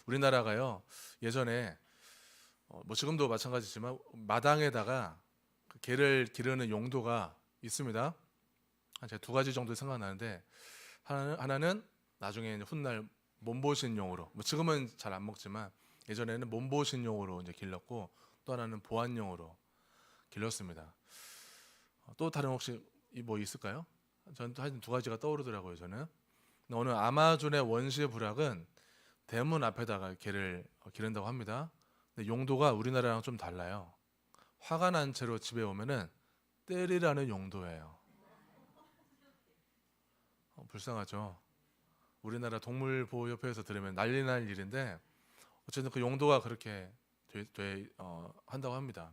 우리나라가요 예전에 뭐 지금도 마찬가지지만 마당에다가 그 개를 기르는 용도가 있습니다. 제가 두 가지 정도 생각나는데 하나는 나중에 이제 훗날 몸보신용으로, 뭐 지금은 잘 안 먹지만 예전에는 몸보신용으로 이제 길렀고, 또 하나는 보안용으로 길렀습니다. 또 다른 혹시 뭐 있을까요? 저는 하여튼 두 가지가 떠오르더라고요. 저는 어느 아마존의 원시 부락은 대문 앞에다가 개를 기른다고 합니다. 근데 용도가 우리나라랑 좀 달라요. 화가 난 채로 집에 오면은 때리라는 용도예요. 불쌍하죠. 우리나라 동물보호협회에서 들으면 난리 날 일인데, 어쨌든 그 용도가 그렇게 한다고 합니다.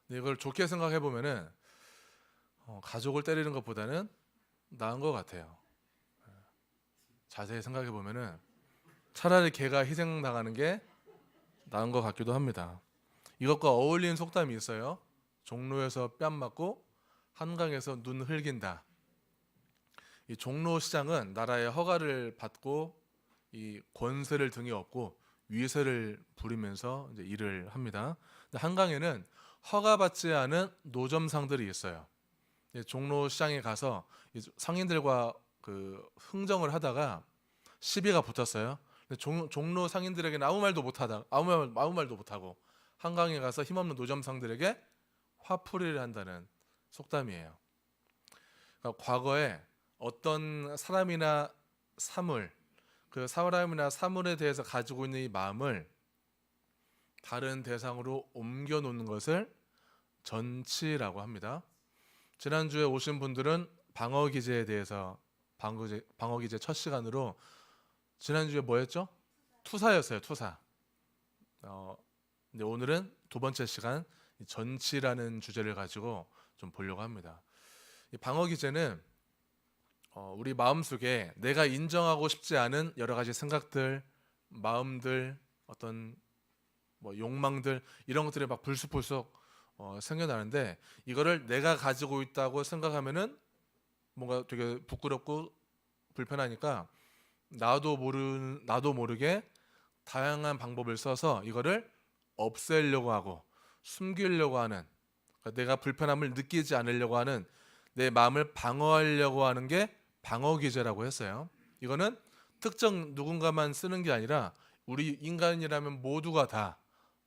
근데 이걸 좋게 생각해 보면은 가족을 때리는 것보다는 나은 것 같아요. 자세히 생각해 보면은 차라리 개가 희생당하는 게 나은 것 같기도 합니다. 이것과 어울리는 속담이 있어요. 종로에서 뺨 맞고 한강에서 눈 흘긴다. 이 종로 시장은 나라의 허가를 받고 이 권세를 등에 업고 위세를 부리면서 이제 일을 합니다. 근데 한강에는 허가받지 않은 노점상들이 있어요. 종로 시장에 가서 상인들과 그 흥정을 하다가 시비가 붙었어요. 근데 종로 상인들에게는 아무 말도 못하고 한강에 가서 힘없는 노점상들에게 화풀이를 한다는 속담이에요. 그러니까 과거에 어떤 사람이나 사물, 그 사람이나 사물에 대해서 가지고 있는 이 마음을 다른 대상으로 옮겨 놓는 것을 전치라고 합니다. 지난주에 오신 분들은 방어 기제에 대해서 방어 기제 첫 시간으로 지난주에 뭐였죠? 투사였어요. 투사. 근데 오늘은 두 번째 시간 전치라는 주제를 가지고 좀 보려고 합니다. 이 방어 기제는 우리 마음속에 내가 인정하고 싶지 않은 여러 가지 생각들, 마음들, 어떤 뭐 욕망들, 이런 것들이 막 불쑥불쑥 생겨나는데, 이거를 내가 가지고 있다고 생각하면은 뭔가 되게 부끄럽고 불편하니까 나도 모르게 다양한 방법을 써서 이거를 없애려고 하고 숨기려고 하는, 그러니까 내가 불편함을 느끼지 않으려고 하는, 내 마음을 방어하려고 하는 게 방어 기제라고 했어요. 이거는 특정 누군가만 쓰는 게 아니라 우리 인간이라면 모두가 다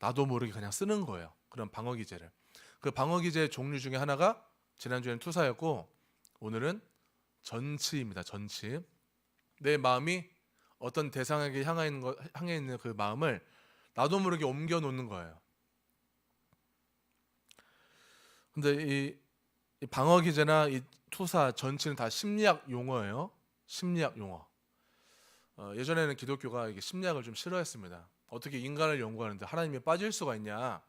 나도 모르게 그냥 쓰는 거예요. 그런 방어 기제를. 그 방어 기제의 종류 중에 하나가 지난주에는 투사였고, 오늘은 전치입니다. 전치. 내 마음이 어떤 대상에게 향해 있는 그 마음을 나도 모르게 옮겨 놓는 거예요. 근데 이 방어 기제나 이 투사, 전치는 다 심리학 용어예요. 심리학 용어. 예전에는 기독교가 이게 심리학을 좀 싫어했습니다. 어떻게 인간을 연구하는데 하나님이 빠질 수가 있냐,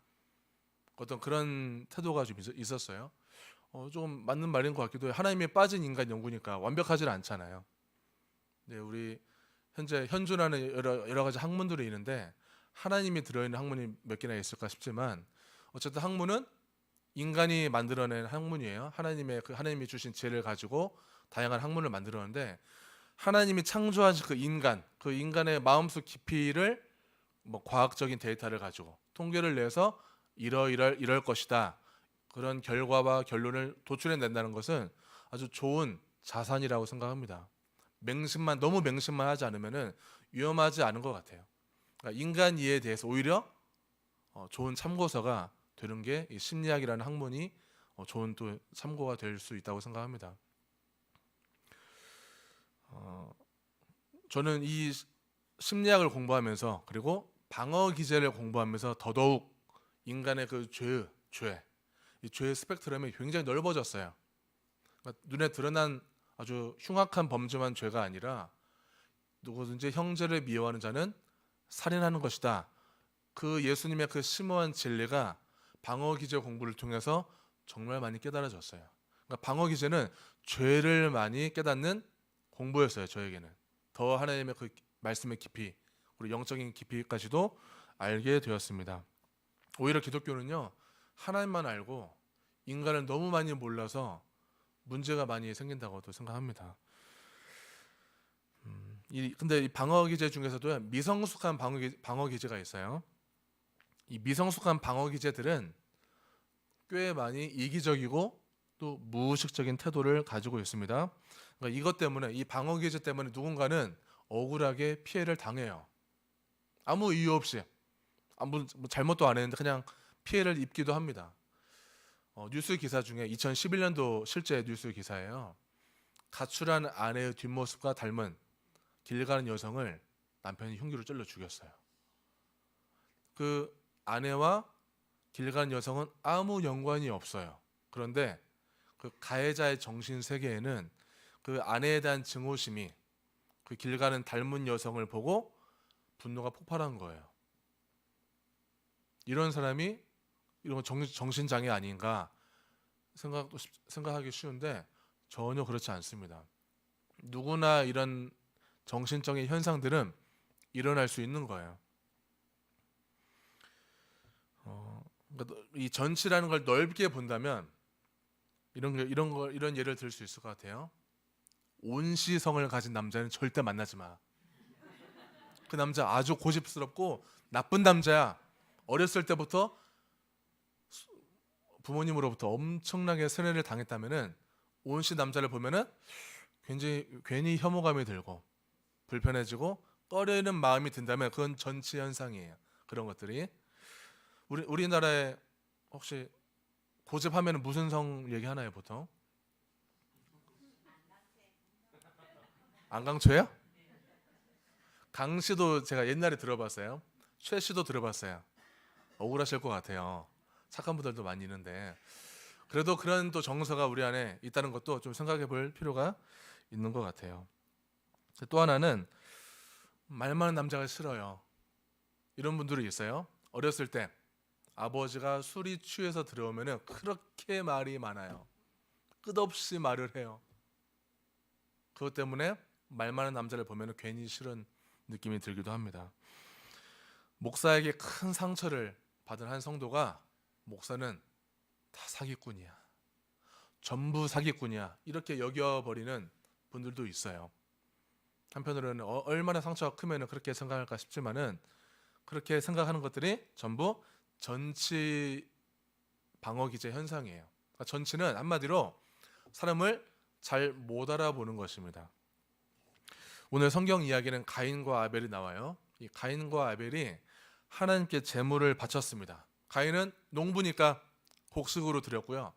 어떤 그런 태도가 좀 있었어요. 좀 맞는 말인 것 같기도 해요. 하나님이 빠진 인간 연구니까 완벽하지 않잖아요. 네, 우리 현재 현존하는 여러 가지 학문들이 있는데 하나님이 들어있는 학문이 몇 개나 있을까 싶지만, 어쨌든 학문은 인간이 만들어낸 학문이에요. 하나님이 주신 지혜를 가지고 다양한 학문을 만들었는데, 하나님이 창조하신 그 인간의 마음속 깊이를 뭐 과학적인 데이터를 가지고 통계를 내서 이럴 것이다, 그런 결과와 결론을 도출해낸다는 것은 아주 좋은 자산이라고 생각합니다. 너무 맹신만 하지 않으면은 위험하지 않은 것 같아요. 그러니까 인간 이해에 대해서 오히려 좋은 참고서가 되는 게 이 심리학이라는 학문이 좋은 또 참고가 될 수 있다고 생각합니다. 저는 이 심리학을 공부하면서, 그리고 방어 기제를 공부하면서 더더욱 인간의 그 이 죄의 스펙트럼이 굉장히 넓어졌어요. 그러니까 눈에 드러난 아주 흉악한 범죄만 죄가 아니라 누구든지 형제를 미워하는 자는 살인하는 것이다. 그 예수님의 그 심오한 진리가 방어 기제 공부를 통해서 정말 많이 깨달아졌어요. 그러니까 방어 기제는 죄를 많이 깨닫는 공부였어요. 저에게는 더 하나님의 그 말씀의 깊이, 그리고 영적인 깊이까지도 알게 되었습니다. 오히려 기독교는요, 하나님만 알고 인간을 너무 많이 몰라서 문제가 많이 생긴다고도 생각합니다. 근데 이 방어 기제 중에서도 미성숙한 방어 기제가 있어요. 이 미성숙한 방어 기제들은 꽤 많이 이기적이고 또 무의식적인 태도를 가지고 있습니다. 그러니까 이것 때문에, 이 방어 기제 때문에 누군가는 억울하게 피해를 당해요. 아무 이유 없이, 아무 뭐 잘못도 안 했는데 그냥 피해를 입기도 합니다. 뉴스 기사 중에 2011년도 실제 뉴스 기사예요. 가출한 아내의 뒷모습과 닮은 길 가는 여성을 남편이 흉기로 찔러 죽였어요. 그 아내와 길 가는 여성은 아무 연관이 없어요. 그런데 그 가해자의 정신 세계에는 그 아내에 대한 증오심이 그 길 가는 닮은 여성을 보고 분노가 폭발한 거예요. 이런 사람이 이런 건 정신장애 아닌가 생각하기 쉬운데 전혀 그렇지 않습니다. 누구나 이런 정신적인 현상들은 일어날 수 있는 거예요. 그러니까 이 전치라는 걸 넓게 본다면 이런 예를 들 수 있을 것 같아요. 온시성을 가진 남자는 절대 만나지 마. 그 남자 아주 고집스럽고 나쁜 남자야. 어렸을 때부터 부모님으로부터 엄청나게 세뇌를 당했다면은 온시 남자를 보면은 괜히 혐오감이 들고 불편해지고 꺼리는 마음이 든다면 그건 전치 현상이에요. 그런 것들이 우리나라에 혹시 고집하면 무슨 성 얘기하나요 보통? 안강초예요? 강씨도 제가 옛날에 들어봤어요. 최씨도 들어봤어요. 억울하실 것 같아요. 착한 분들도 많이 있는데 그래도 그런 또 정서가 우리 안에 있다는 것도 좀 생각해 볼 필요가 있는 것 같아요. 또 하나는 말 많은 남자가 싫어요. 이런 분들이 있어요. 어렸을 때 아버지가 술이 취해서 들어오면 그렇게 말이 많아요. 끝없이 말을 해요. 그것 때문에 말 많은 남자를 보면 괜히 싫은 느낌이 들기도 합니다. 목사에게 큰 상처를 받은 한 성도가 목사는 다 사기꾼이야, 전부 사기꾼이야 이렇게 여겨버리는 분들도 있어요. 한편으로는 얼마나 상처가 크면 그렇게 생각할까 싶지만은 그렇게 생각하는 것들이 전부 전치 방어 기제 현상이에요. 그러니까 전치는 한마디로 사람을 잘 못 알아보는 것입니다. 오늘 성경 이야기는 가인과 아벨이 나와요. 이 가인과 아벨이 하나님께 제물을 바쳤습니다. 가인은 농부니까 곡식으로 드렸고요.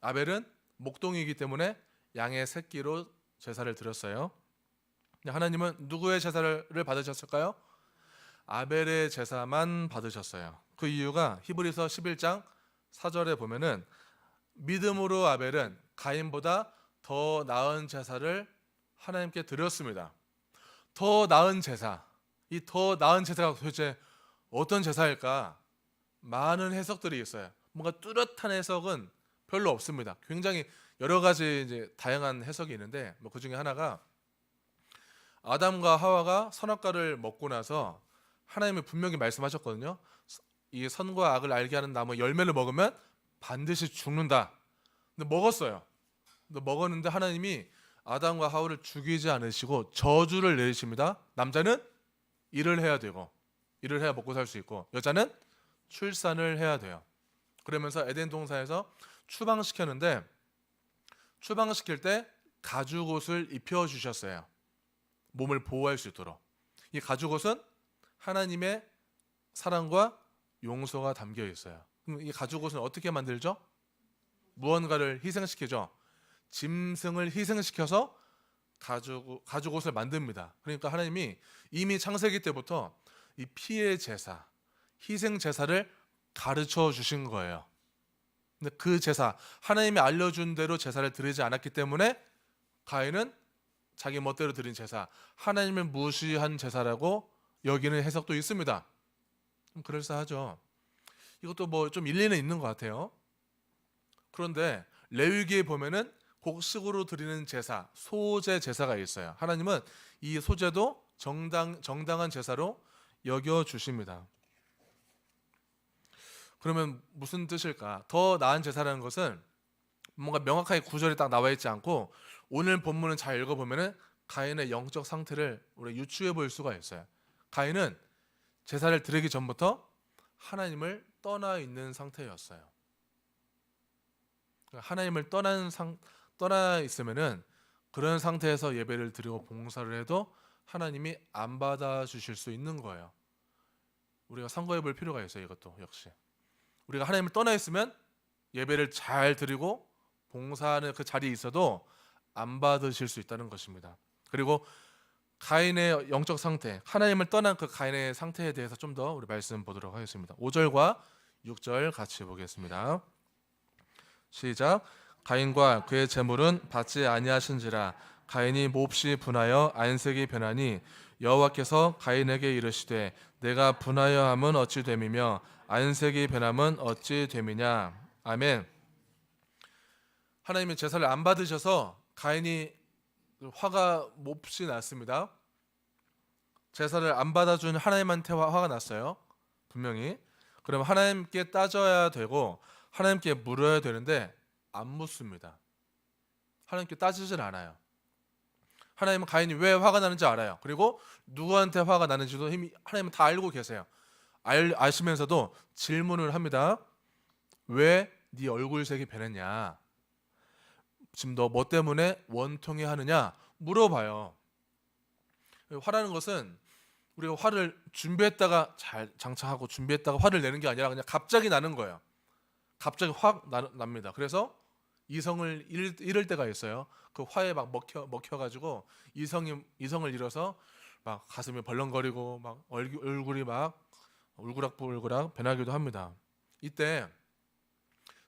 아벨은 목동이기 때문에 양의 새끼로 제사를 드렸어요. 하나님은 누구의 제사를 받으셨을까요? 아벨의 제사만 받으셨어요. 그 이유가 히브리서 11장 4절에 보면은 믿음으로 아벨은 가인보다 더 나은 제사를 하나님께 드렸습니다. 더 나은 제사, 이 더 나은 제사가 도대체 어떤 제사일까? 많은 해석들이 있어요. 뭔가 뚜렷한 해석은 별로 없습니다. 굉장히 여러 가지 이제 다양한 해석이 있는데 그 중에 하나가 아담과 하와가 선악과를 먹고 나서 하나님이 분명히 말씀하셨거든요. 이 선과 악을 알게 하는 나무 열매를 먹으면 반드시 죽는다. 근데 먹었어요. 근데 먹었는데 하나님이 아담과 하와를 죽이지 않으시고 저주를 내리십니다. 남자는 일을 해야 되고 일을 해야 먹고 살 수 있고 여자는 출산을 해야 돼요. 그러면서 에덴 동산에서 추방시켰는데 추방시킬 때 가죽옷을 입혀 주셨어요. 몸을 보호할 수 있도록. 이 가죽옷은 하나님의 사랑과 용서가 담겨 있어요. 그럼 이 가죽옷은 어떻게 만들죠? 무언가를 희생시키죠. 짐승을 희생시켜서 가죽옷을 만듭니다. 그러니까 하나님이 이미 창세기 때부터 이 피의 제사, 희생 제사를 가르쳐 주신 거예요. 근데 그 제사, 하나님이 알려준 대로 제사를 드리지 않았기 때문에 가인은 자기 멋대로 드린 제사, 하나님을 무시한 제사라고 여기는 해석도 있습니다. 좀 그럴싸하죠. 이것도 뭐 좀 일리는 있는 것 같아요. 그런데 레위기에 보면은 곡식으로 드리는 제사, 소제 제사가 있어요. 하나님은 이 소제도 정당한 제사로 여겨 주십니다. 그러면 무슨 뜻일까? 더 나은 제사라는 것은 뭔가 명확하게 구절이 딱 나와 있지 않고 오늘 본문을 잘 읽어보면은 가인의 영적 상태를 우리 유추해 볼 수가 있어요. 가인은 제사를 드리기 전부터 하나님을 떠나 있는 상태였어요. 하나님을 떠나 있으면은 그런 상태에서 예배를 드리고 봉사를 해도 하나님이 안 받아 주실 수 있는 거예요. 우리가 상고해 볼 필요가 있어요. 이것도 역시 우리가 하나님을 떠나 있으면 예배를 잘 드리고 봉사하는 그 자리에 있어도 안 받으실 수 있다는 것입니다. 그리고 가인의 영적 상태, 하나님을 떠난 그 가인의 상태에 대해서 좀 더 우리 말씀 보도록 하겠습니다. 5절과 6절 같이 보겠습니다. 시작. 가인과 그의 재물은 받지 아니하신지라. 가인이 몹시 분하여 안색이 변하니 여호와께서 가인에게 이르시되 내가 분하여 함은 어찌 됨이며 안색이 변함은 어찌 됨이냐. 아멘. 하나님이 제사를 안 받으셔서 가인이 화가 몹시 났습니다. 제사를 안 받아준 하나님한테 화가 났어요. 분명히. 그럼 하나님께 따져야 되고 하나님께 물어야 되는데 안 묻습니다. 하나님께 따지질 않아요. 하나님은 가인이 왜 화가 나는지 알아요. 그리고 누구한테 화가 나는지도 하나님은 다 알고 계세요. 아시면서도 질문을 합니다. 왜 네 얼굴색이 변했냐? 지금 너 뭐 때문에 원통해 하느냐? 물어봐요. 화라는 것은 우리가 화를 준비했다가 잘 장착하고 준비했다가 화를 내는 게 아니라 그냥 갑자기 나는 거예요. 갑자기 확 납니다. 그래서 이성을 잃을 때가 있어요. 그 화에 막 먹혀가지고 이성을 잃어서 막 가슴이 벌렁거리고 막 얼굴이 막 울그락불그락 변하기도 합니다. 이때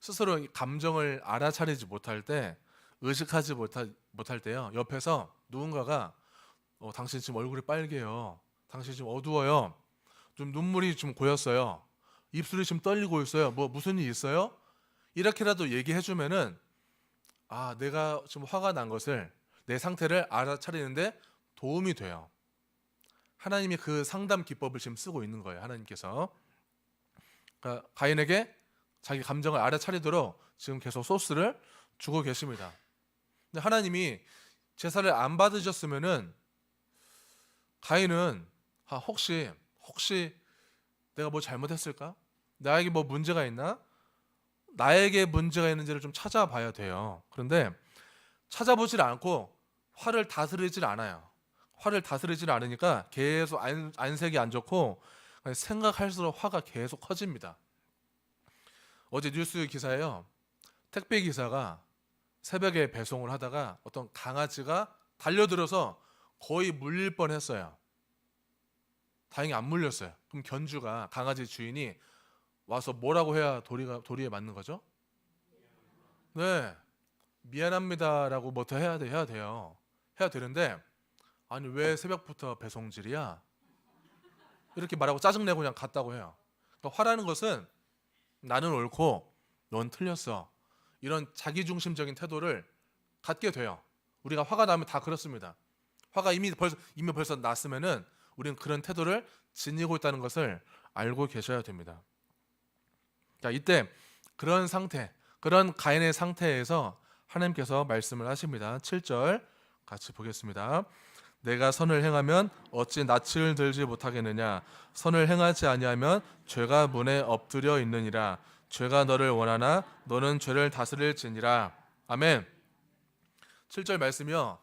스스로 감정을 알아차리지 못할 때, 의식하지 못할 때요, 옆에서 누군가가 당신 지금 얼굴이 빨개요, 당신 지금 어두워요, 좀 눈물이 좀 고였어요, 입술이 지금 떨리고 있어요, 뭐 무슨 일 있어요? 이렇게라도 얘기해주면은 내가 지금 화가 난 것을, 내 상태를 알아차리는데 도움이 돼요. 하나님이 그 상담 기법을 지금 쓰고 있는 거예요. 하나님께서 그러니까 가인에게 자기 감정을 알아차리도록 지금 계속 소스를 주고 계십니다. 근데 하나님이 제사를 안 받으셨으면은 가인은 혹시 내가 뭐 잘못했을까? 나에게 뭐 문제가 있나? 나에게 문제가 있는지를 좀 찾아봐야 돼요. 그런데 찾아보질 않고 화를 다스리질 않아요. 화를 다스리질 않으니까 계속 안색이 안 좋고 생각할수록 화가 계속 커집니다. 어제 뉴스 기사에요, 택배 기사가 새벽에 배송을 하다가 어떤 강아지가 달려들어서 거의 물릴 뻔했어요. 다행히 안 물렸어요. 그럼 견주가, 강아지 주인이 와서 뭐라고 해야 도리에 맞는 거죠? 네, 미안합니다라고 뭐 더 해야 돼요. 해야 되는데 아니 왜 새벽부터 배송질이야? 이렇게 말하고 짜증내고 그냥 갔다고 해요. 그러니까 화라는 것은 나는 옳고 넌 틀렸어, 이런 자기중심적인 태도를 갖게 돼요. 우리가 화가 나면 다 그렇습니다. 화가 이미 벌써 났으면은 우리는 그런 태도를 지니고 있다는 것을 알고 계셔야 됩니다. 자, 이때 그런 상태, 그런 가인의 상태에서 하나님께서 말씀을 하십니다. 7절 같이 보겠습니다. 내가 선을 행하면 어찌 낯을 들지 못하겠느냐? 선을 행하지 아니하면 죄가 문에 엎드려 있느니라. 죄가 너를 원하나 너는 죄를 다스릴지니라. 아멘. 7절 말씀이요,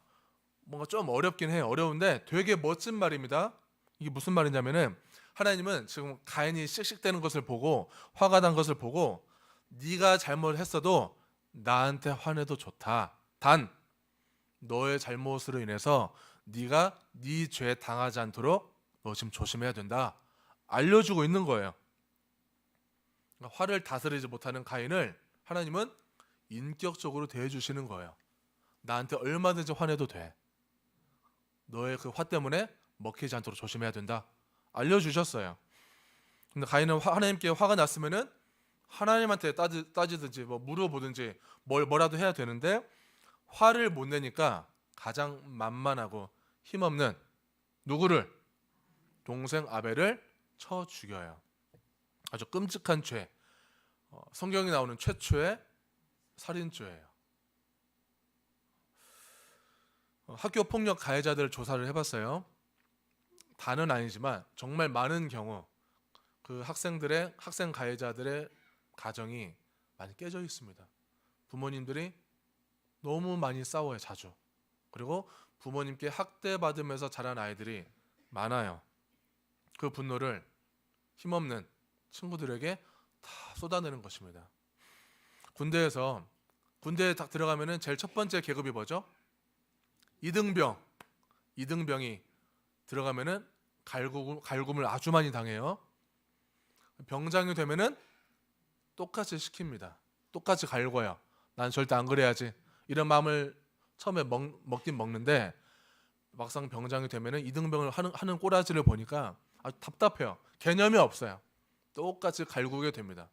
뭔가 좀 어렵긴 해요. 어려운데 되게 멋진 말입니다. 이게 무슨 말이냐면은 하나님은 지금 가인이 씩씩대는 것을 보고, 화가 난 것을 보고, 네가 잘못했어도 나한테 화내도 좋다. 단 너의 잘못으로 인해서 네가 네 죄에 당하지 않도록 너 지금 조심해야 된다, 알려주고 있는 거예요. 그러니까 화를 다스리지 못하는 가인을 하나님은 인격적으로 대해주시는 거예요. 나한테 얼마든지 화내도 돼, 너의 그 화 때문에 먹히지 않도록 조심해야 된다, 알려주셨어요. 근데 가인은 하나님께 화가 났으면은 하나님한테 따지든지 뭐 물어보든지 뭐라도 해야 되는데 화를 못 내니까 가장 만만하고 힘없는 누구를? 동생 아벨을 쳐 죽여요. 아주 끔찍한 죄, 성경이 나오는 최초의 살인죄예요. 학교 폭력 가해자들 조사를 해봤어요. 다는 아니지만 정말 많은 경우 그 학생 가해자들의 가정이 많이 깨져 있습니다. 부모님들이 너무 많이 싸워요, 자주. 그리고 부모님께 학대받으면서 자란 아이들이 많아요. 그 분노를 힘없는 친구들에게 다 쏟아내는 것입니다. 군대에 딱 들어가면은 제일 첫 번째 계급이 뭐죠? 이등병. 이등병이 들어가면은 갈굼을 아주 많이 당해요. 병장이 되면은 똑같이 시킵니다. 똑같이 갈궈요. 난 절대 안 그래야지. 이런 마음을 처음에 먹긴 먹는데 막상 병장이 되면은 이등병을 하는 꼬라지를 보니까 아주 답답해요. 개념이 없어요. 똑같이 갈구게 됩니다.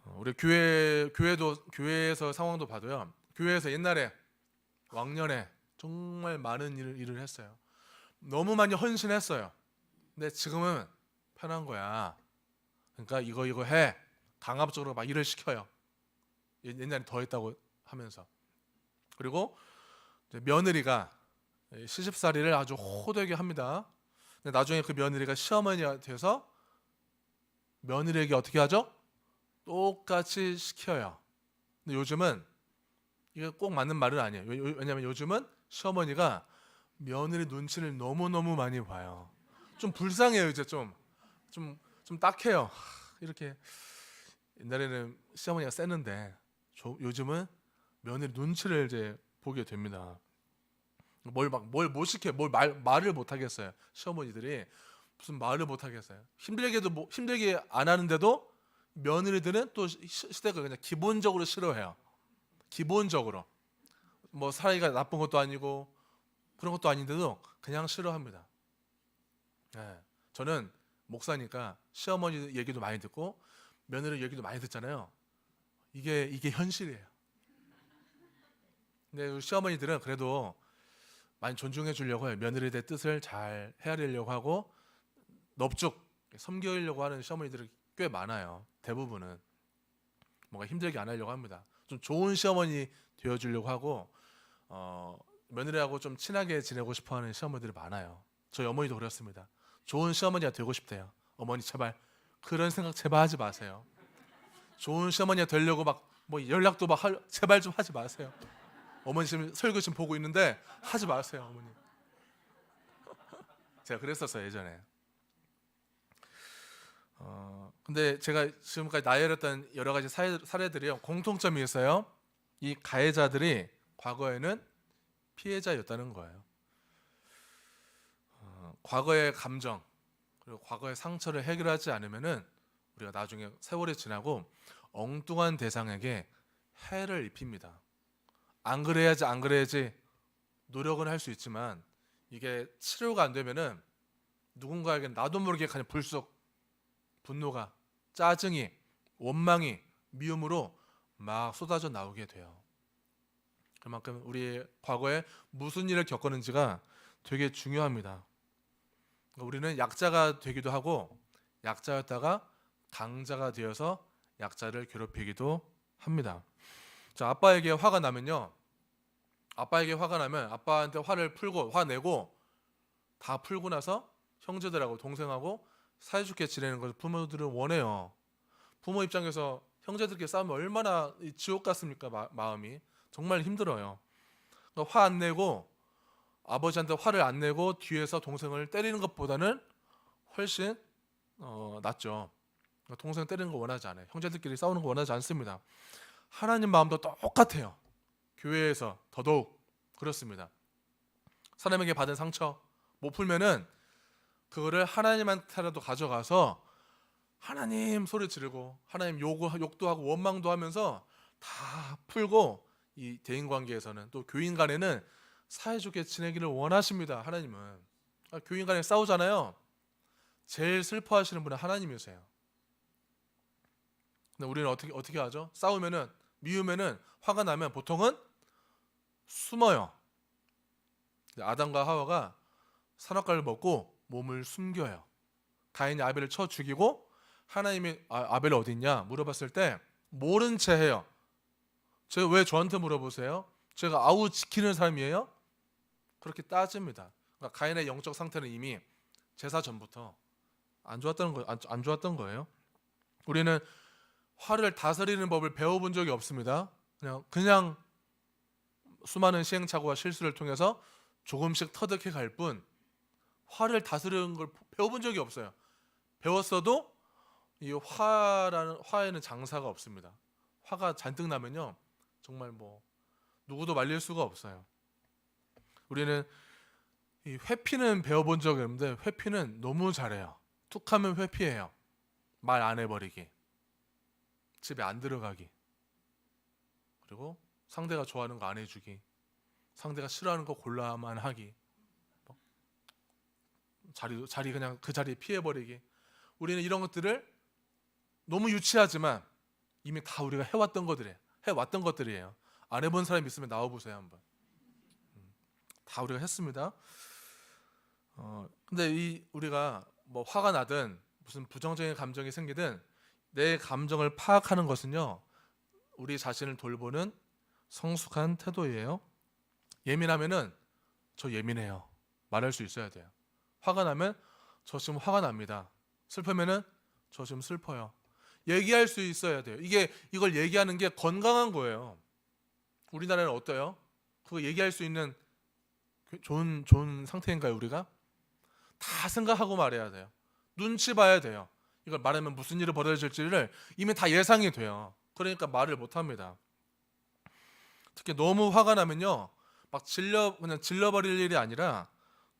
우리 교회에서 상황도 봐도요. 교회에서 옛날에 왕년에 정말 많은 일을 했어요. 너무 많이 헌신했어요. 근데 지금은 편한 거야. 그러니까 이거 해. 강압적으로 막 일을 시켜요. 옛날에 더 했다고 하면서. 그리고 이제 며느리가 시집살이를 아주 호되게 합니다. 근데 나중에 그 며느리가 시어머니가 돼서 며느리에게 어떻게 하죠? 똑같이 시켜요. 근데 요즘은 이게 꼭 맞는 말은 아니에요. 왜냐하면 요즘은 시어머니가 며느리 눈치를 너무너무 많이 봐요. 좀 불쌍해요. 이제 좀 딱해요. 이렇게 옛날에는 시어머니가 셌는데 요즘은 며느리 눈치를 이제 보게 됩니다. 뭘 못 시켜, 말을 못 하겠어요. 시어머니들이 무슨 말을 못 하겠어요. 힘들게 안 하는데도 며느리들은 또 시댁을 그냥 기본적으로 싫어해요. 기본적으로 뭐 사이가 나쁜 것도 아니고 그런 것도 아닌데도 그냥 싫어합니다. 네. 저는 목사니까 시어머니 얘기도 많이 듣고 며느리 얘기도 많이 듣잖아요. 이게 현실이에요. 근데 시어머니들은 그래도 많이 존중해 주려고 해요. 며느리의 뜻을 잘 헤아리려고 하고 넙죽 섬기려고 하는 시어머니들이 꽤 많아요. 대부분은 뭔가 힘들게 안 하려고 합니다. 좀 좋은 시어머니 되어주려고 하고 며느리하고 좀 친하게 지내고 싶어하는 시어머니들이 많아요. 저희 어머니도 그렇습니다. 좋은 시어머니가 되고 싶대요. 어머니 제발 그런 생각 제발 하지 마세요. 좋은 시어머니가 되려고 막 뭐 연락도 제발 좀 하지 마세요. 어머니 지금 설교 지금 보고 있는데 하지 마세요, 어머니. 제가 그랬었어요 예전에. 근데 제가 지금까지 나열했던 여러 가지 사례들이요 공통점이 있어요. 이 가해자들이 과거에는 피해자였다는 거예요. 과거의 감정 그리고 과거의 상처를 해결하지 않으면은 우리가 나중에 세월이 지나고 엉뚱한 대상에게 해를 입힙니다. 안 그래야지 노력은 할 수 있지만 이게 치료가 안 되면은 누군가에게 나도 모르게 그냥 불쑥 분노가, 짜증이, 원망이, 미움으로 막 쏟아져 나오게 돼요. 그만큼 우리 과거에 무슨 일을 겪었는지가 되게 중요합니다. 우리는 약자가 되기도 하고 약자였다가 강자가 되어서 약자를 괴롭히기도 합니다. 자, 아빠에게 화가 나면 아빠한테 화내고 다 풀고 나서 형제들하고 동생하고 사이좋게 지내는 것을 부모들은 원해요. 부모 입장에서 형제들끼리 싸우면 얼마나 지옥 같습니까? 마음이 정말 힘들어요. 그러니까 화 안 내고 아버지한테 화를 안 내고 뒤에서 동생을 때리는 것보다는 훨씬 낫죠. 동생 때리는 거 원하지 않아요. 형제들끼리 싸우는 거 원하지 않습니다. 하나님 마음도 똑같아요. 교회에서 더더욱 그렇습니다. 사람에게 받은 상처 못 풀면은 그거를 하나님한테라도 가져가서 하나님 소리 지르고 하나님 욕도 하고 원망도 하면서 다 풀고 이 대인 관계에서는 또 교인 간에는 사이좋게 지내기를 원하십니다. 하나님은 교인 간에 싸우잖아요. 제일 슬퍼하시는 분은 하나님이세요. 근데 우리는 어떻게 하죠? 싸우면은 미우면은 화가 나면 보통은 숨어요. 아담과 하와가 선악과를 먹고 몸을 숨겨요. 가인이 아벨을 쳐 죽이고 하나님이 아벨 어디 있냐 물어봤을 때 모른 채 해요. 왜 저한테 물어보세요? 제가 아우 지키는 사람이에요? 그렇게 따집니다. 그러니까 가인의 영적 상태는 이미 제사 전부터 안 좋았던 거예요. 우리는 화를 다스리는 법을 배워본 적이 없습니다. 그냥 수많은 시행착오와 실수를 통해서 조금씩 터득해 갈 뿐 화를 다스리는 걸 배워본 적이 없어요. 배웠어도 이 화에는 장사가 없습니다. 화가 잔뜩 나면요 정말 누구도 말릴 수가 없어요. 우리는 이 회피는 배워본 적이 없는데 회피는 너무 잘해요. 툭하면 회피해요. 말 안 해버리기, 집에 안 들어가기, 그리고 상대가 좋아하는 거 안 해주기, 상대가 싫어하는 거 골라만 하기, 자리 그냥 그 자리에 피해버리기. 우리는 이런 것들을 너무 유치하지만 이미 다 우리가 해왔던 것들이에요. 안 해본 사람 있으면 나와보세요 한번. 다 우리가 했습니다. 근데 우리가 화가 나든 무슨 부정적인 감정이 생기든 내 감정을 파악하는 것은요 우리 자신을 돌보는 성숙한 태도예요. 예민하면은 저 예민해요 말할 수 있어야 돼요. 화가 나면 저 지금 화가 납니다. 슬프면은 저 지금 슬퍼요. 얘기할 수 있어야 돼요. 이걸 얘기하는 게 건강한 거예요. 우리나라는 어때요? 그거 얘기할 수 있는 좋은 상태인가요? 우리가 다 생각하고 말해야 돼요. 눈치 봐야 돼요. 이걸 말하면 무슨 일이 벌어질지를 이미 다 예상이 돼요. 그러니까 말을 못 합니다. 특히 너무 화가 나면요 막 그냥 질러버릴 일이 아니라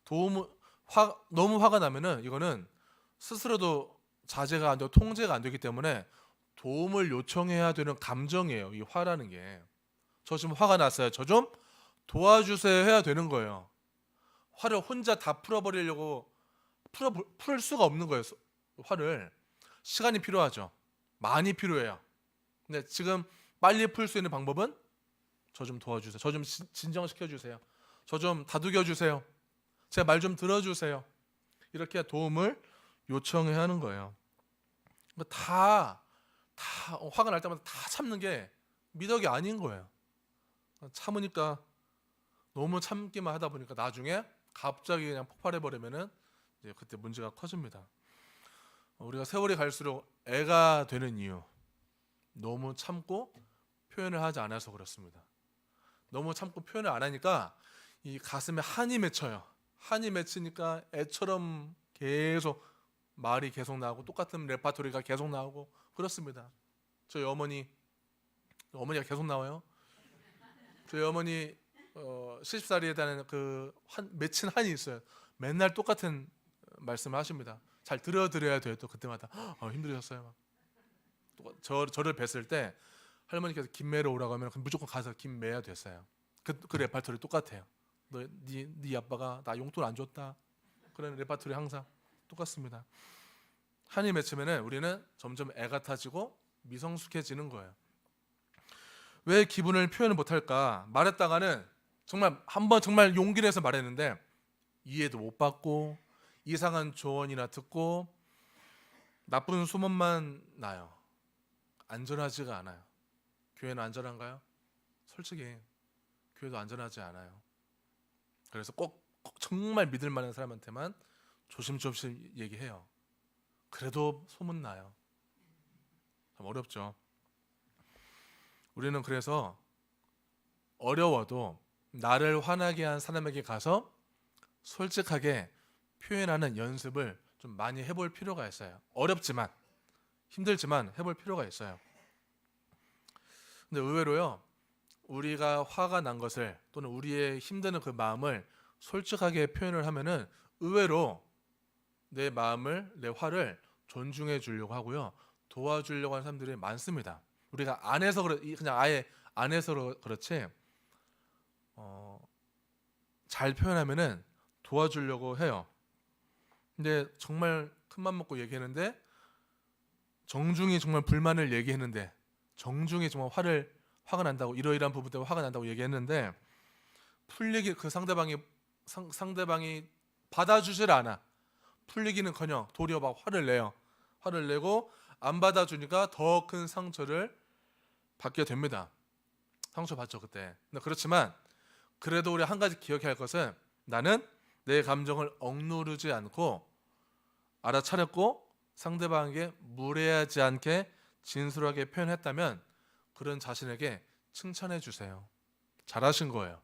너무 화가 나면은 이거는 스스로도 자제가 안 되고 통제가 안 되기 때문에 도움을 요청해야 되는 감정이에요. 이 화라는 게. 저 지금 화가 났어요. 저 좀 도와주세요 해야 되는 거예요. 화를 혼자 다 풀어버리려고 풀 수가 없는 거예요. 화를. 시간이 필요하죠. 많이 필요해요. 근데 지금 빨리 풀 수 있는 방법은 저 좀 도와주세요. 저 좀 진정시켜주세요. 저 좀 다독여주세요. 제 말 좀 들어주세요. 이렇게 도움을 요청해야 하는 거예요. 다 화가 날 때마다 다 참는 게 미덕이 아닌 거예요. 참으니까 너무 참기만 하다 보니까 나중에 갑자기 그냥 폭발해 버리면은 이제 그때 문제가 커집니다. 우리가 세월이 갈수록 애가 되는 이유, 너무 참고 표현을 하지 않아서 그렇습니다. 너무 참고 표현을 안 하니까 이 가슴에 한이 맺혀요. 한이 맺히니까 애처럼 계속 말이 계속 나오고 똑같은 레파토리가 계속 나오고 그렇습니다. 저희 어머니가 계속 나와요. 저희 어머니 시집살이에 대한 맺힌 한이 있어요. 맨날 똑같은 말씀을 하십니다. 잘 들어드려야 돼요. 또 그때마다 힘들으셨어요. 저를 뵀을 때 할머니께서 김매러 오라고 하면 무조건 가서 김매야 됐어요. 그 레파토리 똑같아요. 네 아빠가 나 용돈 안 줬다. 그런 레파토리 항상 똑같습니다. 한이 맺히면은 우리는 점점 애 같아지고 미성숙해지는 거예요. 왜 기분을 표현을 못할까? 말했다가는 정말 한번 정말 용기 내서 말했는데 이해도 못 받고 이상한 조언이나 듣고 나쁜 소문만 나요. 안전하지가 않아요. 교회는 안전한가요? 솔직히 교회도 안전하지 않아요. 그래서 꼭 정말 믿을 만한 사람한테만 조심조심 얘기해요. 그래도 소문 나요. 참 어렵죠. 우리는 그래서 어려워도 나를 화나게 한 사람에게 가서 솔직하게 표현하는 연습을 좀 많이 해볼 필요가 있어요. 어렵지만 힘들지만 해볼 필요가 있어요. 근데 의외로요, 우리가 화가 난 것을 또는 우리의 힘드는 그 마음을 솔직하게 표현을 하면은 의외로 내 마음을, 내 화를 존중해 주려고 하고요, 도와주려고 하는 사람들이 많습니다. 우리가 그냥 아예 안 해서 그렇지 잘 표현하면은 도와주려고 해요. 근데 정말 큰맘 먹고 얘기했는데, 정중히 정말 불만을 얘기했는데, 정중히 정말 화가 난다고, 이러이러한 부분 때문에 화가 난다고 얘기했는데 풀리기, 그 상대방이 받아주질 않아. 풀리기는커녕 도리어 막 화를 내요. 화를 내고 안 받아주니까 더 큰 상처를 받게 됩니다. 상처받죠 그때. 근데 그렇지만 그래도 우리 한 가지 기억해야 할 것은 나는 내 감정을 억누르지 않고 알아차렸고 상대방에게 무례하지 않게 진솔하게 표현했다면 그런 자신에게 칭찬해 주세요. 잘하신 거예요.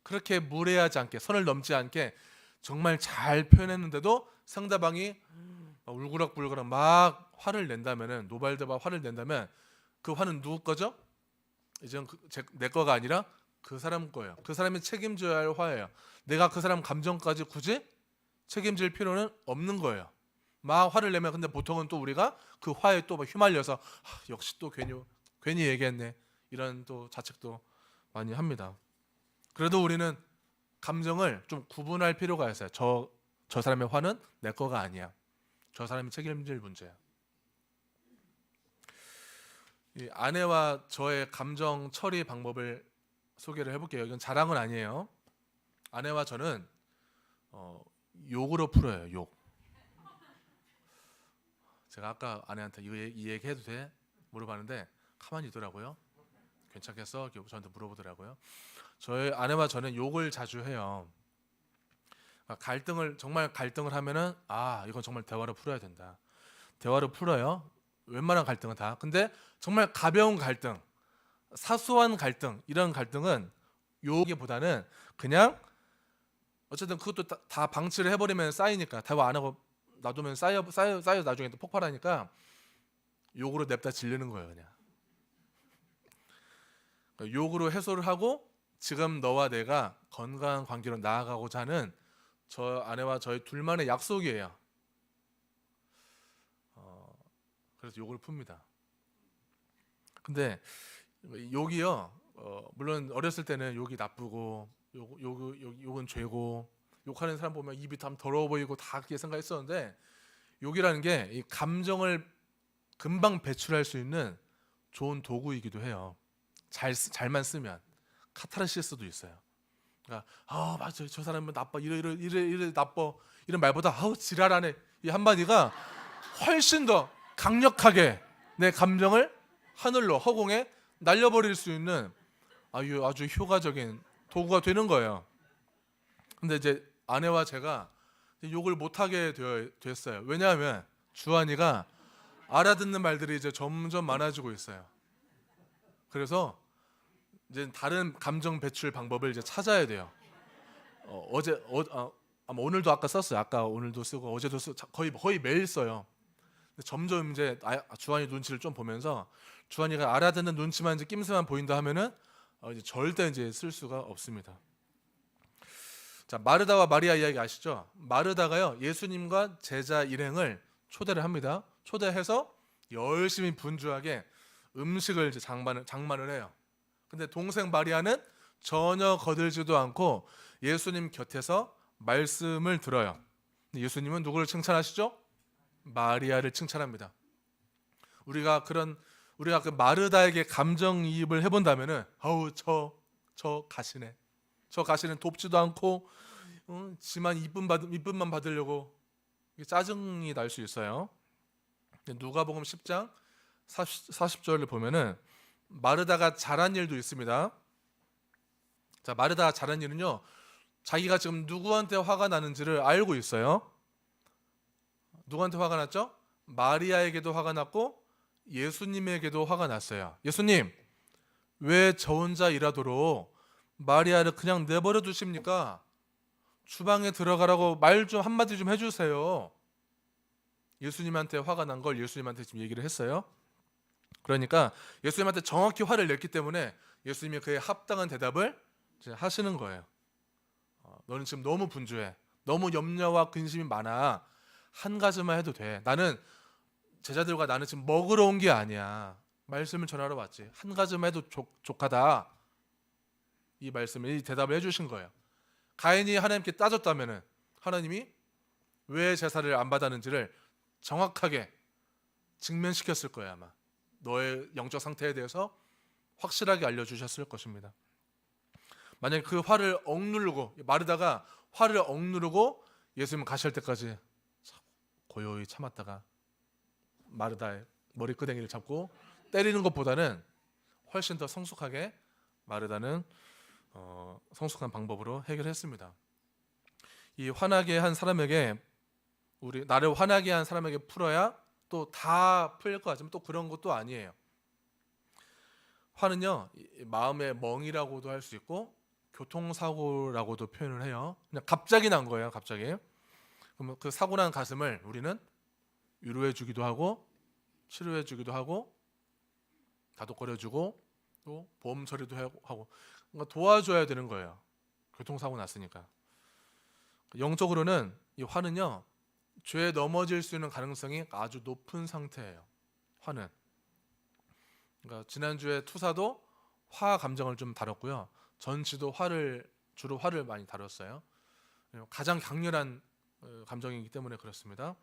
그렇게 무례하지 않게 선을 넘지 않게 정말 잘 표현했는데도 상대방이 울그락불그락 막 화를 낸다면은 노발대발 화를 낸다면 그 화는 누구 거죠? 이제 내 거가 아니라 그 사람 거예요. 그 사람이 책임져야 할 화예요. 내가 그 사람 감정까지 굳이 책임질 필요는 없는 거예요. 막 화를 내면 근데 보통은 또 우리가 그 화에 또 휘말려서 역시 또 괜히 얘기했네 이런 또 자책도 많이 합니다. 그래도 우리는 감정을 좀 구분할 필요가 있어요. 저 사람의 화는 내 거가 아니야. 저 사람이 책임질 문제야. 이 아내와 저의 감정 처리 방법을 소개를 해볼게요. 이건 자랑은 아니에요. 아내와 저는 욕으로 풀어요. 욕. 제가 아까 아내한테 이 얘기 해도 돼? 물어봤는데 가만히 있더라고요. 괜찮겠어? 이렇게 저한테 물어보더라고요. 저희 아내와 저는 욕을 자주 해요. 정말 갈등을 하면은 이건 정말 대화로 풀어야 된다. 대화로 풀어요. 웬만한 갈등은 다. 근데 정말 가벼운 갈등, 사소한 갈등, 이런 갈등은 욕보다는 그냥 어쨌든 그것도 다 방치를 해버리면 쌓이니까 대화 안 하고 놔두면 쌓여 나중에 또 폭발하니까 욕으로 냅다 질르는 거예요. 그냥 그러니까 욕으로 해소를 하고 지금 너와 내가 건강한 관계로 나아가고자 하는 저 아내와 저희 둘만의 약속이에요. 그래서 욕을 풉니다. 근데 욕이요, 물론 어렸을 때는 욕이 나쁘고 욕은 죄고 욕하는 사람 보면 입이 참 더러워 보이고 다 그렇게 생각했었는데 욕이라는 게 이 감정을 금방 배출할 수 있는 좋은 도구이기도 해요. 잘만 쓰면 카타르시스도 있어요. 그러니까 맞아 저 사람은 나빠 이래 나빠 이런 말보다 지랄하네 이 한마디가 훨씬 더 강력하게 내 감정을 하늘로 허공에 날려버릴 수 있는 아주 효과적인 도구가 되는 거예요. 근데 이제 아내와 제가 욕을 못하게 됐어요. 왜냐하면 주한이가 알아듣는 말들이 이제 점점 많아지고 있어요. 그래서 이제 다른 감정 배출 방법을 이제 찾아야 돼요. 아마 오늘도 아까 썼어요. 아까 오늘도 쓰고 어제도 쓰고 거의 매일 써요. 근데 점점 이제 주한이 눈치를 좀 보면서 주한이가 알아듣는 눈치만 이제 낌새만 보인다 하면은 이제 절대 이제 쓸 수가 없습니다. 자, 마르다와 마리아 이야기 아시죠? 마르다가요 예수님과 제자 일행을 초대를 합니다. 초대해서 열심히 분주하게 음식을 이제 장만을 해요. 근데 동생 마리아는 전혀 거들지도 않고 예수님 곁에서 말씀을 들어요. 예수님은 누구를 칭찬하시죠? 마리아를 칭찬합니다. 우리가 그 마르다에게 감정이입을 해본다면은 저 가시는 돕지도 않고 지만 이쁨만 받으려고 짜증이 날 수 있어요. 누가복음 10장 40절을 보면은 마르다가 잘한 일도 있습니다. 자, 마르다가 잘한 일은요, 자기가 지금 누구한테 화가 나는지를 알고 있어요. 누구한테 화가 났죠? 마리아에게도 화가 났고 예수님에게도 화가 났어요. 예수님, 왜 저 혼자 일하도록 마리아를 그냥 내버려 두십니까? 주방에 들어가라고 말 좀 한마디 좀 해주세요. 예수님한테 화가 난 걸 예수님한테 지금 얘기를 했어요. 그러니까 예수님한테 정확히 화를 냈기 때문에 예수님이 그에 합당한 대답을 이제 하시는 거예요. 너는 지금 너무 분주해. 너무 염려와 근심이 많아. 한 가지만 해도 돼. 나는 제자들과 나는 지금 먹으러 온 게 아니야. 말씀을 전하러 왔지. 한 가지만 해도 족하다. 이 대답을 해주신 거예요. 가인이 하나님께 따졌다면은 하나님이 왜 제사를 안 받았는지를 정확하게 직면시켰을 거예요. 아마 너의 영적 상태에 대해서 확실하게 알려주셨을 것입니다. 만약 그 화를 억누르고 마르다가 화를 억누르고 예수님 가실 때까지 고요히 참았다가 마르다의 머리끄댕이를 잡고 때리는 것보다는 훨씬 더 성숙하게 마르다는 성숙한 방법으로 해결했습니다. 이 화나게 한 사람에게 나를 화나게 한 사람에게 풀어야 또 다 풀릴 것 같지만 또 그런 것도 아니에요. 화는요, 마음의 멍이라고도 할 수 있고 교통사고라고도 표현을 해요. 그냥 갑자기 난 거예요. 갑자기. 그러면 그 사고 난 가슴을 우리는 위로해 주기도 하고 치료해 주기도 하고 다독거려 주고 또 보험 처리도 하고 그러니까 도와줘야 되는 거예요. 교통사고 났으니까. 영적으로는 이 화는요, 죄에 넘어질 수 있는 가능성이 아주 높은 상태예요. 화는. 그러니까 지난주에 투사도 화 감정을 좀 다뤘고요. 전치도 주로 화를 많이 다뤘어요. 가장 강렬한 감정이기 때문에 그렇습니다.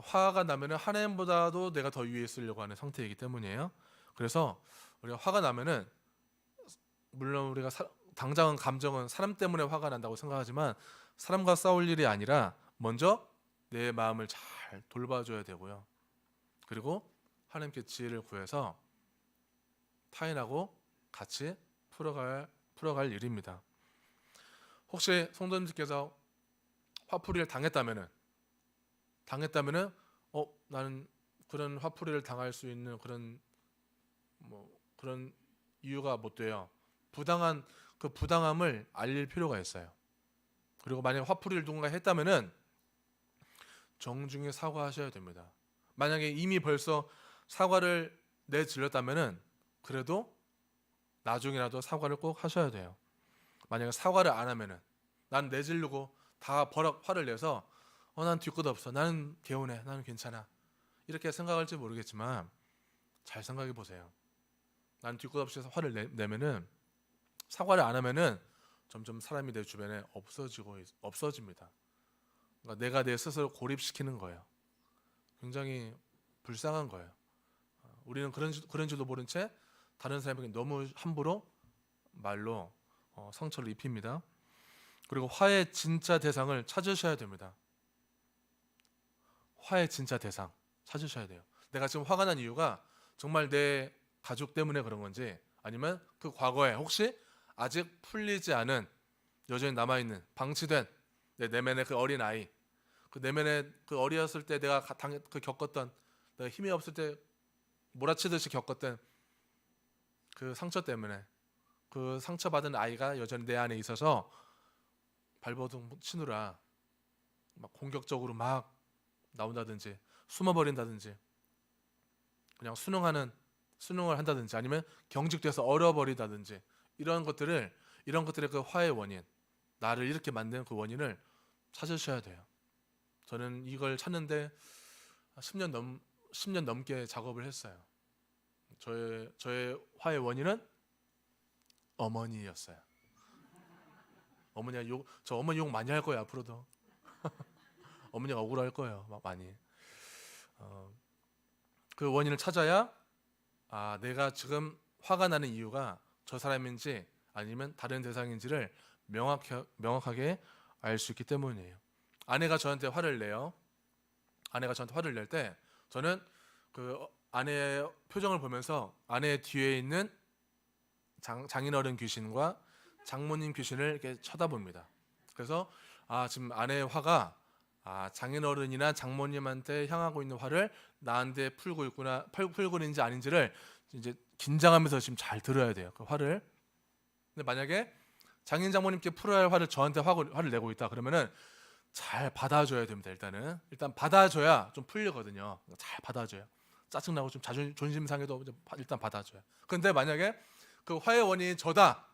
화가 나면은 하나님보다도 내가 더 위에 있으려고 하는 상태이기 때문이에요. 그래서 우리가 화가 나면은 물론 우리가 당장은 감정은 사람 때문에 화가 난다고 생각하지만 사람과 싸울 일이 아니라 먼저 내 마음을 잘 돌봐줘야 되고요. 그리고 하나님께 지혜를 구해서 타인하고 같이 풀어갈 일입니다. 혹시 성도님들께서 화풀이를 당했다면은 나는 그런 화풀이를 당할 수 있는 그런 이유가 못 돼요. 그 부당함을 알릴 필요가 있어요. 그리고 만약 화풀이를 누군가 했다면은 정중히 사과하셔야 됩니다. 만약에 이미 벌써 사과를 내질렀다면은 그래도 나중이라도 사과를 꼭 하셔야 돼요. 만약에 사과를 안 하면은 난 내지르고 다 화를 내서 난 뒤끝 없어. 나는 개운해. 나는 괜찮아. 이렇게 생각할지 모르겠지만 잘 생각해 보세요. 난 뒤끝 없이 화를 내면은 사과를 안 하면은 점점 사람이 내 주변에 없어집니다. 그러니까 내가 내 스스로 고립시키는 거예요. 굉장히 불쌍한 거예요. 우리는 그런지도 모른 채 다른 사람에게 너무 함부로 말로 상처를 입힙니다. 그리고 화의 진짜 대상을 찾으셔야 됩니다. 화의 진짜 대상 찾으셔야 돼요. 내가 지금 화가 난 이유가 정말 내 가족 때문에 그런 건지 아니면 그 과거에 혹시 아직 풀리지 않은 여전히 남아있는 방치된 내 내면의 그 어린 아이, 그 내면의 그 어렸을 때 내가 겪었던 내가 힘이 없을 때 몰아치듯이 겪었던 그 상처 때문에 그 상처받은 아이가 여전히 내 안에 있어서 발버둥 치느라 막 공격적으로 막 나온다든지 숨어버린다든지 그냥 순응을 한다든지 아니면 경직돼서 얼어버리다든지 이런 것들의 그 화의 원인, 나를 이렇게 만든 그 원인을 찾으셔야 돼요. 저는 이걸 찾는데 10년 넘게 작업을 했어요. 저의 화의 원인은 어머니였어요. 저 어머니 욕 많이 할 거예요 앞으로도. 어머니가 억울할 거예요 많이. 그 원인을 찾아야 내가 지금 화가 나는 이유가 저 사람인지 아니면 다른 대상인지를 명확하게 알 수 있기 때문이에요. 아내가 저한테 화를 내요. 아내가 저한테 화를 낼 때 저는 그 아내의 표정을 보면서 아내의 뒤에 있는 장인어른 귀신과 장모님 귀신을 이렇게 쳐다봅니다. 그래서 지금 아내의 화가 장인어른이나 장모님한테 향하고 있는 화를 나한테 풀고 있는지 아닌지를 이제 긴장하면서 지금 잘 들어야 돼요. 그 화를. 근데 만약에 장인 장모님께 풀어야 할 화를 저한테 화를 내고 있다 그러면은 잘 받아줘야 됩니다. 일단 받아줘야 좀 풀리거든요. 잘 받아줘요. 짜증나고 좀 존심 상해도 일단 받아줘요. 근데 만약에 그 화의 원인이 저다,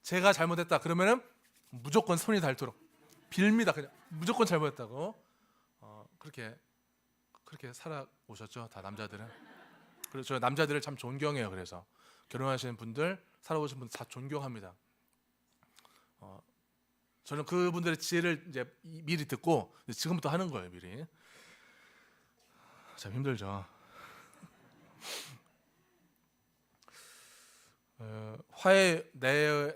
제가 잘못했다 그러면은 무조건 손이 닳도록 빌립니다. 그냥 무조건 잘못했다고. 그렇게 살아오셨죠, 다 남자들은. 그래서 저 남자들을 참 존경해요. 그래서 결혼하시는 분들, 살아오신 분들 다 존경합니다. 저는 그분들의 지혜를 이제 미리 듣고 지금부터 하는 거예요. 미리. 참 힘들죠.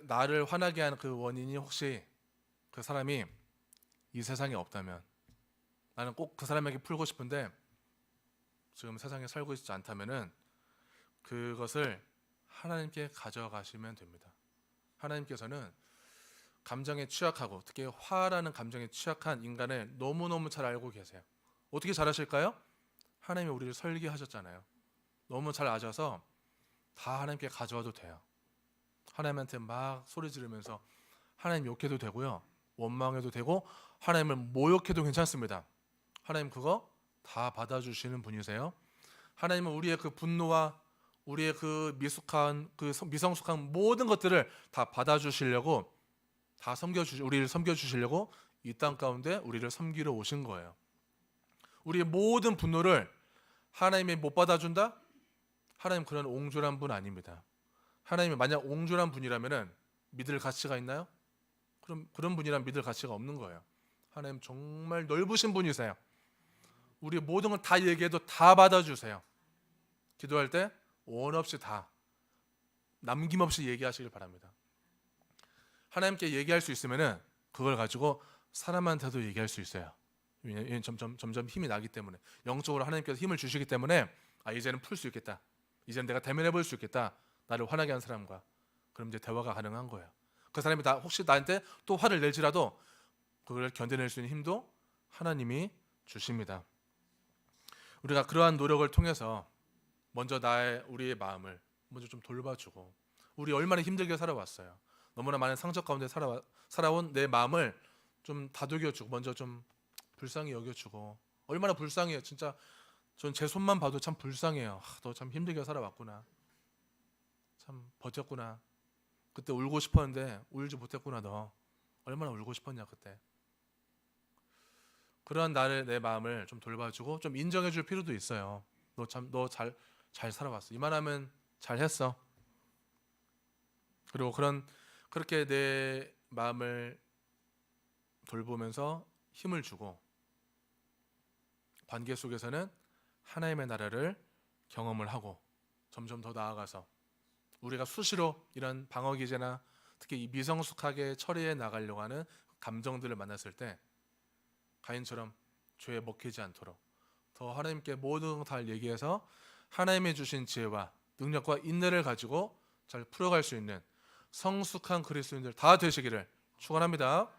나를 화나게 하는 그 원인이 혹시 그 사람이 이 세상에 없다면, 나는 꼭 그 사람에게 풀고 싶은데 지금 세상에 살고 있지 않다면은 그것을 하나님께 가져가시면 됩니다. 하나님께서는 감정에 취약하고 특히 화라는 감정에 취약한 인간을 너무너무 잘 알고 계세요. 어떻게 잘 아실까요? 하나님이 우리를 설계하셨잖아요. 너무 잘 아셔서 다 하나님께 가져와도 돼요. 하나님한테 막 소리 지르면서 하나님 욕해도 되고요, 원망해도 되고, 하나님을 모욕해도 괜찮습니다. 하나님 그거 다 받아주시는 분이세요. 하나님은 우리의 그 분노와 우리의 그 미성숙한 모든 것들을 다 받아주시려고, 우리를 섬겨주시려고 이 땅 가운데 우리를 섬기러 오신 거예요. 우리의 모든 분노를 하나님이 못 받아준다? 하나님 그런 옹졸한 분 아닙니다. 하나님이 만약 옹졸한 분이라면은 믿을 가치가 있나요? 그런 분이란 믿을 가치가 없는 거예요. 하나님 정말 넓으신 분이세요. 우리 모든 걸 다 얘기해도 다 받아주세요. 기도할 때 원 없이 다 남김없이 얘기하시길 바랍니다. 하나님께 얘기할 수 있으면은 그걸 가지고 사람한테도 얘기할 수 있어요. 왜냐하면 점점 힘이 나기 때문에, 영적으로 하나님께서 힘을 주시기 때문에, 이제는 풀 수 있겠다, 이제는 내가 대면해 볼 수 있겠다, 나를 화나게 한 사람과. 그럼 이제 대화가 가능한 거예요. 그 사람이 혹시 나한테 또 화를 낼지라도 그걸 견뎌낼 수 있는 힘도 하나님이 주십니다. 우리가 그러한 노력을 통해서 먼저 우리의 마음을 먼저 좀 돌봐주고, 우리 얼마나 힘들게 살아왔어요. 너무나 많은 상처 가운데 살아온 내 마음을 좀 다독여주고, 먼저 좀 불쌍히 여겨주고. 얼마나 불쌍해요. 진짜 전 제 손만 봐도 참 불쌍해요. 너 참 힘들게 살아왔구나, 참 버텼구나, 그때 울고 싶었는데 울지 못했구나, 너 얼마나 울고 싶었냐 그때. 그러한 내 마음을 좀 돌봐주고 좀 인정해줄 필요도 있어요. 너 잘 살아왔어, 이만하면 잘했어. 그리고 그렇게 내 마음을 돌보면서 힘을 주고, 관계 속에서는 하나님의 나라를 경험을 하고 점점 더 나아가서 우리가 수시로 이런 방어 기제나 특히 이 미성숙하게 처리해 나가려고 하는 감정들을 만났을 때 가인처럼 죄에 먹히지 않도록 더 하나님께 모든 걸 얘기해서 하나님이 주신 지혜와 능력과 인내를 가지고 잘 풀어갈 수 있는 성숙한 그리스도인들 다 되시기를 축원합니다.